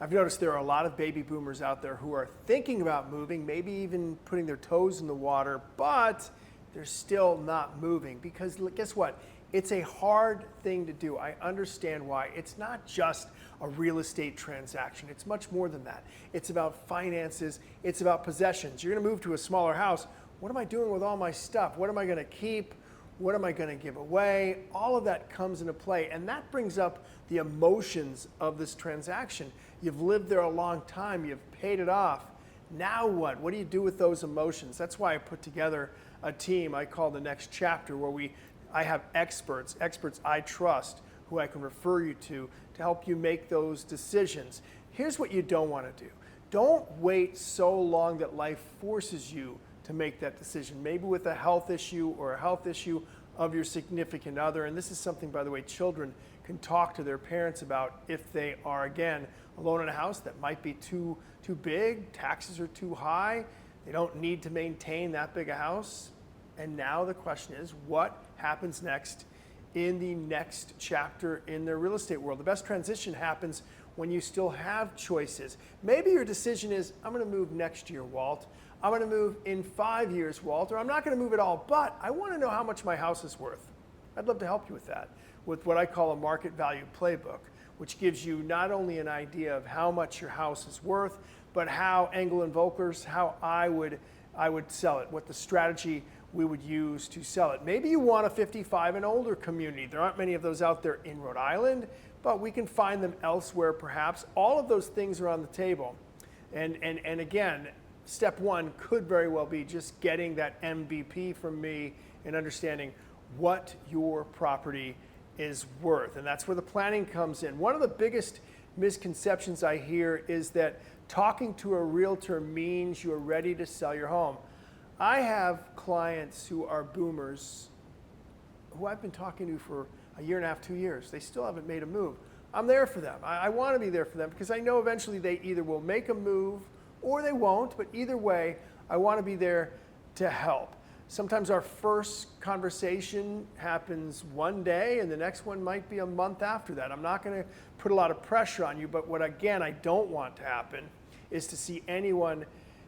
I've noticed there are a lot of baby boomers out there who are thinking about moving, maybe even putting their toes in the water, but they're still not moving because guess what? It's a hard thing to do. I understand why. It's not just a real estate transaction. It's much more than that. It's about finances. It's about possessions. You're going to move to a smaller house. What am I doing with all my stuff? What am I going to keep? What am I going to give away? All of that comes into play, and that brings up the emotions of this transaction. You've lived there a long time. You've paid it off. Now what? What do you do with those emotions? That's why I put together a team I call the Next Chapter, where I have experts I trust, who I can refer you to help you make those decisions. Here's what you don't want to do. Don't wait so long that life forces you to make that decision, maybe with a health issue or a health issue of your significant other. And this is something, by the way, children can talk to their parents about if they are, again, alone in a house that might be too big, taxes are too high, they don't need to maintain that big a house. And now the question is, what happens next in the next chapter in their real estate world? The best transition happens when you still have choices. Maybe your decision is, I'm going to move next year, Walt. I'm going to move in 5 years, Walt, or I'm not going to move at all, but I want to know how much my house is worth. I'd love to help you with that, with what I call a market value playbook, which gives you not only an idea of how much your house is worth, but how Engel and Volkers, how I would sell it, what the strategy we would use to sell it. Maybe you want a 55 and older community. There aren't many of those out there in Rhode Island, but we can find them elsewhere perhaps. All of those things are on the table. And again, step one could very well be just getting that MVP from me and understanding what your property is worth. And that's where the planning comes in. One of the biggest misconceptions I hear is that talking to a realtor means you're ready to sell your home. I have clients who are boomers who I've been talking to for a year and a half, 2 years. They still haven't made a move. I'm there for them. I want to be there for them because I know eventually they either will make a move or they won't, but either way, I want to be there to help. Sometimes our first conversation happens one day and the next one might be a month after that. I'm not going to put a lot of pressure on you, but what again I don't want to happen is to see anyone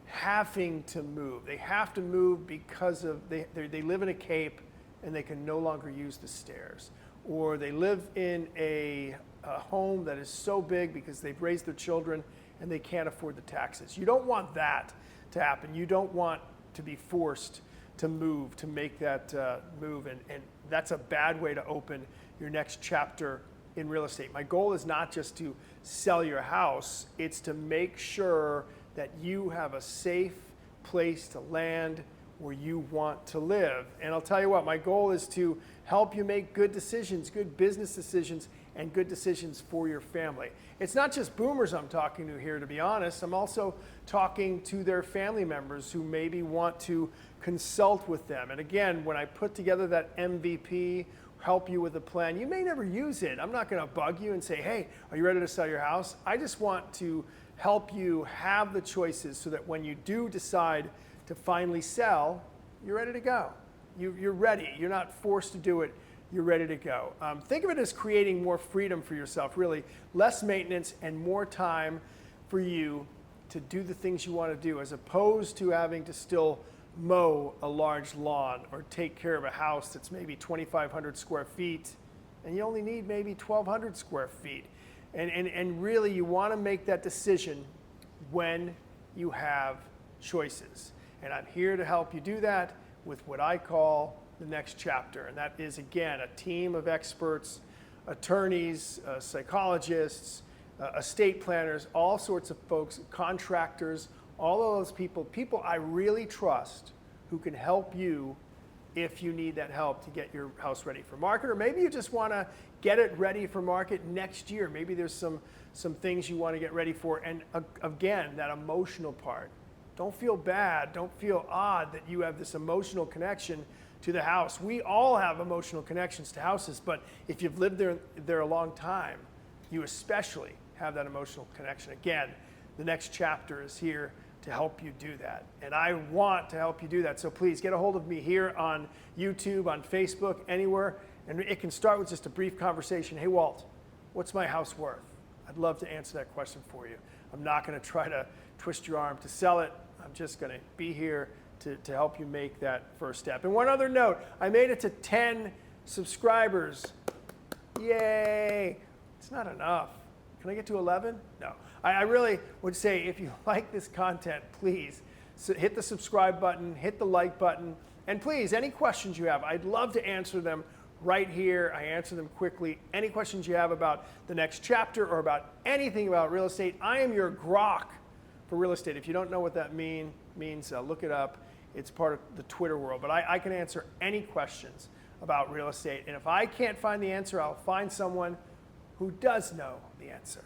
having to move. They have to move because of they live in a cape and they can no longer use the stairs, or they live in a home that is so big because they've raised their children and they can't afford the taxes. You don't want that to happen. You don't want to be forced to move, to make that move, and that's a bad way to open your next chapter in real estate. My goal is not just to sell your house, it's to make sure that you have a safe place to land where you want to live. And I'll tell you what, my goal is to help you make good decisions, good business decisions, and good decisions for your family. It's not just boomers I'm talking to here, to be honest. I'm also talking to their family members who maybe want to consult with them. And again, when I put together that MVP, help you with a plan, you may never use it. I'm not going to bug you and say, hey, are you ready to sell your house? I just want to help you have the choices so that when you do decide to finally sell, you're ready to go. You're ready. You're not forced to do it. You're ready to go. Think of it as creating more freedom for yourself, really. Less maintenance and more time for you to do the things you want to do, as opposed to having to still mow a large lawn or take care of a house that's maybe 2,500 square feet and you only need maybe 1,200 square feet. And really, you want to make that decision when you have choices. And I'm here to help you do that with what I call the next chapter. And that is, again, a team of experts, attorneys, psychologists, estate planners, all sorts of folks, contractors, all of those people I really trust who can help you if you need that help to get your house ready for market, or maybe you just want to get it ready for market next year. Maybe there's some things you want to get ready for. And again, that emotional part. Don't feel bad. Don't feel odd that you have this emotional connection to the house. We all have emotional connections to houses, but if you've lived there a long time, you especially have that emotional connection. Again, the next chapter is here to help you do that. And I want to help you do that. So please get a hold of me here on YouTube, on Facebook, anywhere. And it can start with just a brief conversation. Hey, Walt, what's my house worth? I'd love to answer that question for you. I'm not going to try to twist your arm to sell it. I'm just going to be here to help you make that first step. And one other note, I made it to 10 subscribers. Yay! It's not enough. Can I get to 11? No. I really would say if you like this content, please hit the subscribe button, hit the like button, and please, any questions you have, I'd love to answer them right here. I answer them quickly. Any questions you have about the next chapter or about anything about real estate, I am your grok for real estate. If you don't know what that means, look it up. It's part of the Twitter world. But I can answer any questions about real estate. And if I can't find the answer, I'll find someone who does know the answer.